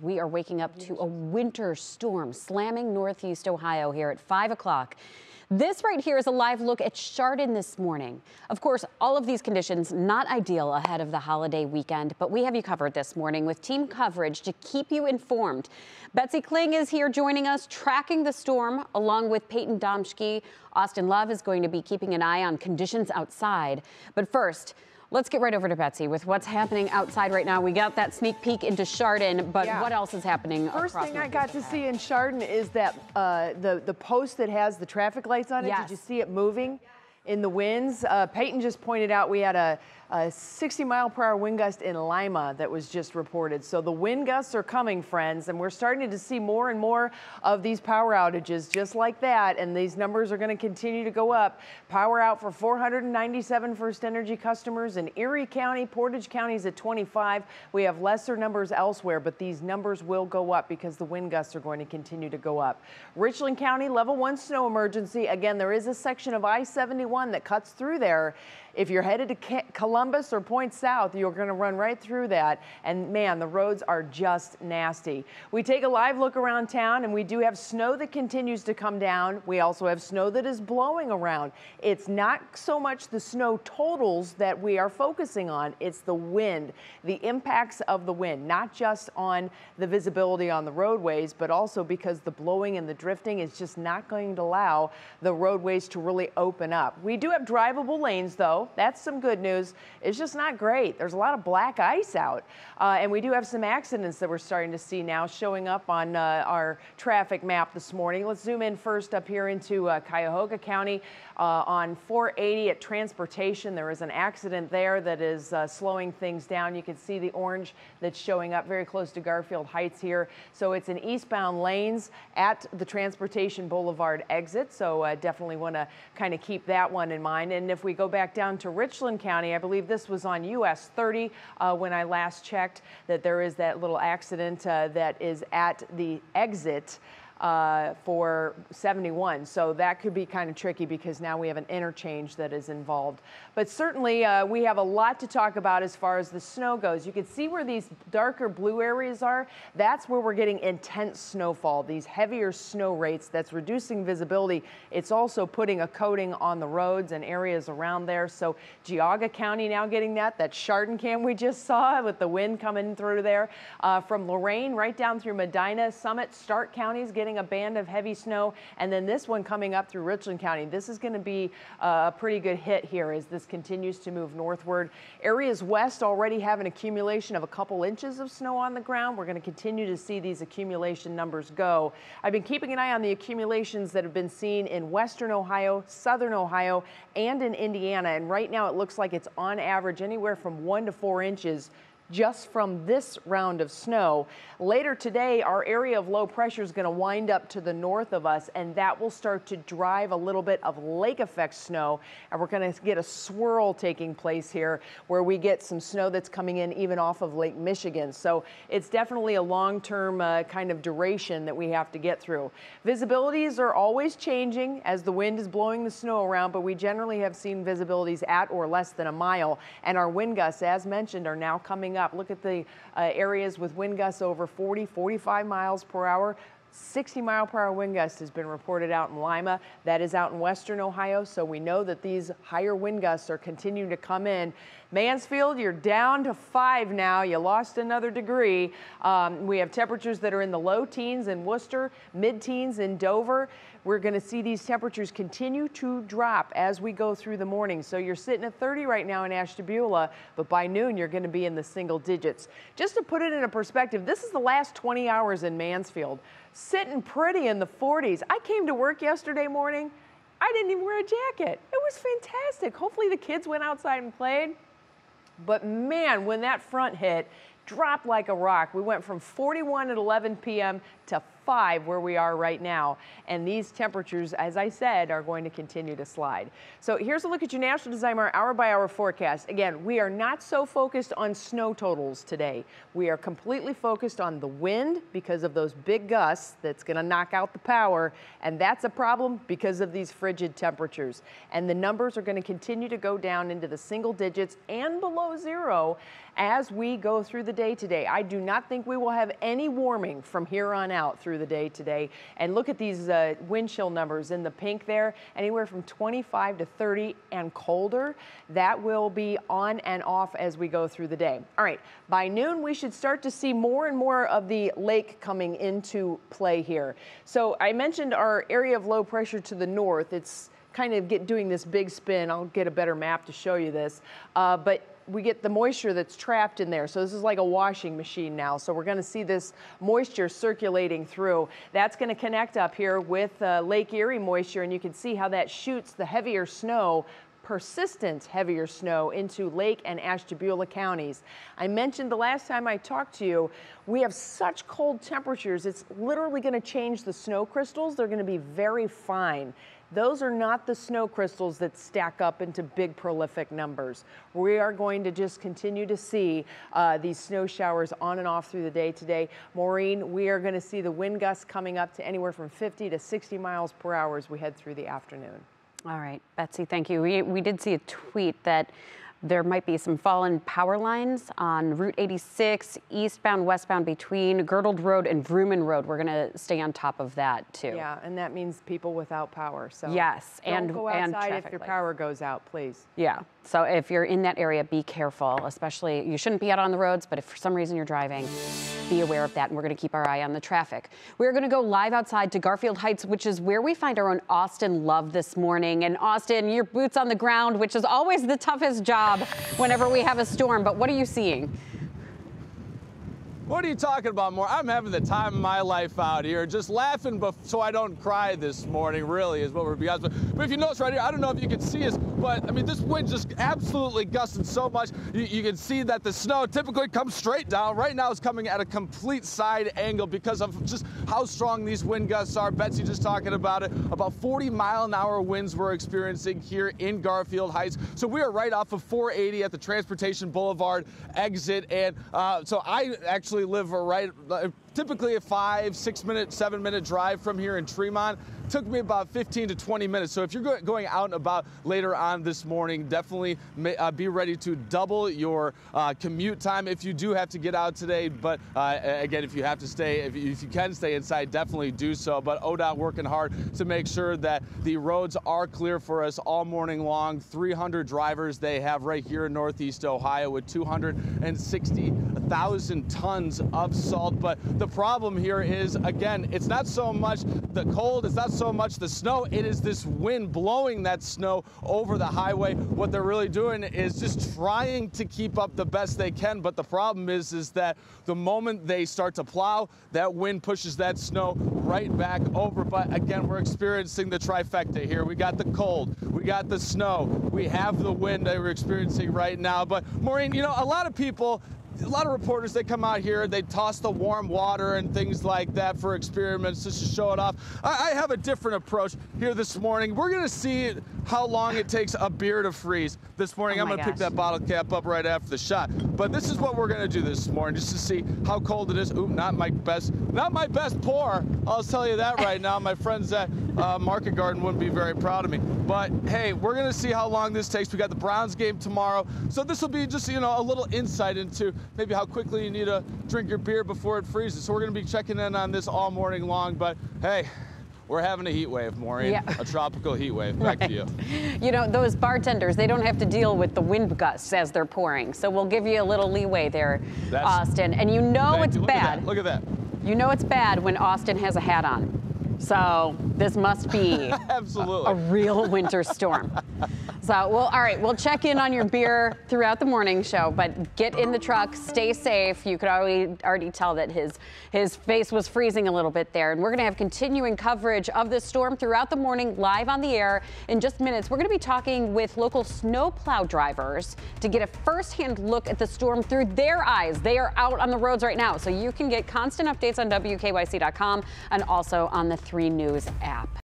We are waking up to a winter storm slamming northeast Ohio here at 5 o'clock. This right here is a live look at Chardon this morning. Of course, all of these conditions not ideal ahead of the holiday weekend, but we have you covered this morning with team coverage to keep you informed. Betsy Kling is here joining us, tracking the storm along with Payton, Domschke. Austin Love is going to be keeping an eye on conditions outside. But first, let's get right over to Betsy with what's happening outside right now. We got that sneak peek into Chardon, but what else is happening across First thing I got to see in Chardon is that the post that has the traffic lights on it. Yes. Did you see it moving in the winds? Payton just pointed out we had a 60-mile-per-hour wind gust in Lima that was just reported. So the wind gusts are coming, friends, and we're starting to see more and more of these power outages just like that, and these numbers are going to continue to go up. Power out for 497 First Energy customers in Erie County. Portage County's at 25. We have lesser numbers elsewhere, but these numbers will go up because the wind gusts are going to continue to go up. Richland County, level 1 snow emergency. Again, there is a section of I-71 that cuts through there. If you're headed to Columbus or Point South, you're going to run right through that. And man, the roads are just nasty. We take a live look around town, and we do have snow that continues to come down. We also have snow that is blowing around. It's not so much the snow totals that we are focusing on. It's the wind, the impacts of the wind, not just on the visibility on the roadways, but also because the blowing and the drifting is just not going to allow the roadways to really open up. We do have drivable lanes, though. That's some good news. It's just not great. There's a lot of black ice out. And we do have some accidents that we're starting to see now showing up on our traffic map this morning. Let's zoom in first up here into Cuyahoga County on 480 at Transportation. There is an accident there that is slowing things down. You can see the orange that's showing up very close to Garfield Heights here. So it's in eastbound lanes at the Transportation Boulevard exit. So definitely want to kind of keep that one in mind. And if we go back down to Richland County, I believe this was on US 30 when I last checked, that there is that little accident that is at the exit for 71. So that could be kind of tricky because now we have an interchange that is involved. But certainly we have a lot to talk about as far as the snow goes. You can see where these darker blue areas are. That's where we're getting intense snowfall, these heavier snow rates that's reducing visibility. It's also putting a coating on the roads and areas around there. So Geauga County now getting that Chardon cam we just saw with the wind coming through there. From Lorain right down through Medina, Summit, Stark counties getting a band of heavy snow, and then this one coming up through Richland County. This is going to be a pretty good hit here as this continues to move northward. Areas west already have an accumulation of a couple inches of snow on the ground. We're going to continue to see these accumulation numbers go. I've been keeping an eye on the accumulations that have been seen in western Ohio, southern Ohio, and in Indiana, and right now it looks like it's on average anywhere from 1 to 4 inches just from this round of snow. Later today, our area of low pressure is going to wind up to the north of us, and that will start to drive a little bit of lake effect snow. And we're going to get a swirl taking place here where we get some snow that's coming in even off of Lake Michigan. So it's definitely a long-term kind of duration that we have to get through. Visibilities are always changing as the wind is blowing the snow around, but we generally have seen visibilities at or less than a mile. And our wind gusts, as mentioned, are now coming up. Look at the areas with wind gusts over 40, 45 miles per hour. 60-mile-per-hour wind gust has been reported out in Lima. That is out in western Ohio, so we know that these higher wind gusts are continuing to come in. Mansfield, you're down to 5 now. You lost another degree. We have temperatures that are in the low teens in Worcester, mid-teens in Dover. We're going to see these temperatures continue to drop as we go through the morning. So you're sitting at 30 right now in Ashtabula, but by noon you're going to be in the single digits. Just to put it in a perspective, this is the last 20 hours in Mansfield. Sitting pretty in the 40s. I came to work yesterday morning. I didn't even wear a jacket. It was fantastic. Hopefully the kids went outside and played. But man, when that front hit, dropped like a rock. We went from 41 at 11 p.m. to 5 where we are right now. And these temperatures, as I said, are going to continue to slide. So here's a look at your National Designer hour-by-hour forecast. Again, we are not so focused on snow totals today. We are completely focused on the wind because of those big gusts that's going to knock out the power. And that's a problem because of these frigid temperatures. And the numbers are going to continue to go down into the single digits and below zero as we go through the day today. I do not think we will have any warming from here on out through the day today. And look at these wind chill numbers in the pink there, anywhere from 25 to 30 and colder. That will be on and off as we go through the day. All right, by noon, we should start to see more and more of the lake coming into play here. So I mentioned our area of low pressure to the north. It's kind of doing this big spin. I'll get a better map to show you this. But we get the moisture that's trapped in there. So this is like a washing machine now. So we're going to see this moisture circulating through. That's going to connect up here with Lake Erie moisture, and you can see how that shoots the heavier snow, persistent heavier snow, into Lake and Ashtabula counties. I mentioned the last time I talked to you, we have such cold temperatures, it's literally going to change the snow crystals. They're going to be very fine. Those are not the snow crystals that stack up into big prolific numbers. We are going to just continue to see these snow showers on and off through the day today. Maureen, we are going to see the wind gusts coming up to anywhere from 50 to 60 miles per hour as we head through the afternoon. All right, Betsy, thank you. We did see a tweet that there might be some fallen power lines on Route 86, eastbound, westbound between Girdled Road and Vrooman Road. We're going to stay on top of that, too. Yeah, and that means people without power. So yes, don't go outside if your power goes out, please. Yeah, so if you're in that area, be careful. Especially, you shouldn't be out on the roads, but if for some reason you're driving, be aware of that, and we're going to keep our eye on the traffic. We're going to go live outside to Garfield Heights, which is where we find our own Austin Love this morning. And Austin, your boots on the ground, which is always the toughest job whenever we have a storm, but what are you seeing? What are you talking about, more? I'm having the time of my life out here, just laughing so I don't cry this morning, really, is what we're being honest with. But if you notice right here, I don't know if you can see us, but I mean, this wind just absolutely gusted so much. You can see that the snow typically comes straight down. Right now it's coming at a complete side angle because of just how strong these wind gusts are. Betsy just talking about it. About 40-mile-an-hour winds we're experiencing here in Garfield Heights. So we are right off of 480 at the Transportation Boulevard exit. And so I actually live right, typically a 5, 6 minute, 7 minute drive from here in Tremont. Took me about 15 to 20 minutes. So if you're going out and about later on this morning, definitely be ready to double your commute time if you do have to get out today. But again, if you have to stay, if you can stay inside, definitely do so. But ODOT working hard to make sure that the roads are clear for us all morning long. 300 drivers they have right here in Northeast Ohio with 260,000 tons of salt. But the problem here is, again, it's not so much the cold, it's not so much the snow, it is this wind blowing that snow over the highway. What they're really doing is just trying to keep up the best they can, but the problem is that the moment they start to plow, that wind pushes that snow right back over. But again, we're experiencing the trifecta here. We got the cold, we got the snow, we have the wind that we're experiencing right now. But Maureen, you know, a lot of reporters, they come out here, they toss the warm water and things like that for experiments just to show it off. I have a different approach here this morning. We're going to see how long it takes a beer to freeze this morning. I'm going to pick that bottle cap up right after the shot. But this is what we're going to do this morning, just to see how cold it is. Ooh, not my best pour. I'll tell you that right now. My friends at Market Garden wouldn't be very proud of me. But hey, we're going to see how long this takes. We got the Browns game tomorrow. So this will be just, you know, a little insight into maybe how quickly you need to drink your beer before it freezes. So we're going to be checking in on this all morning long. But hey, we're having a heat wave, Maureen. Yeah. A tropical heat wave. Back to you. You know, those bartenders, they don't have to deal with the wind gusts as they're pouring. So we'll give you a little leeway there, Austin. And you know it's bad. Look at that. You know it's bad when Austin has a hat on. So this must be absolutely a real winter storm. So, well, all right, we'll check in on your beer throughout the morning show, but get in the truck, stay safe. You could already tell that his face was freezing a little bit there. And we're going to have continuing coverage of this storm throughout the morning, live on the air. In just minutes, we're going to be talking with local snowplow drivers to get a firsthand look at the storm through their eyes. They are out on the roads right now, so you can get constant updates on wkyc.com and also on the 3 News app.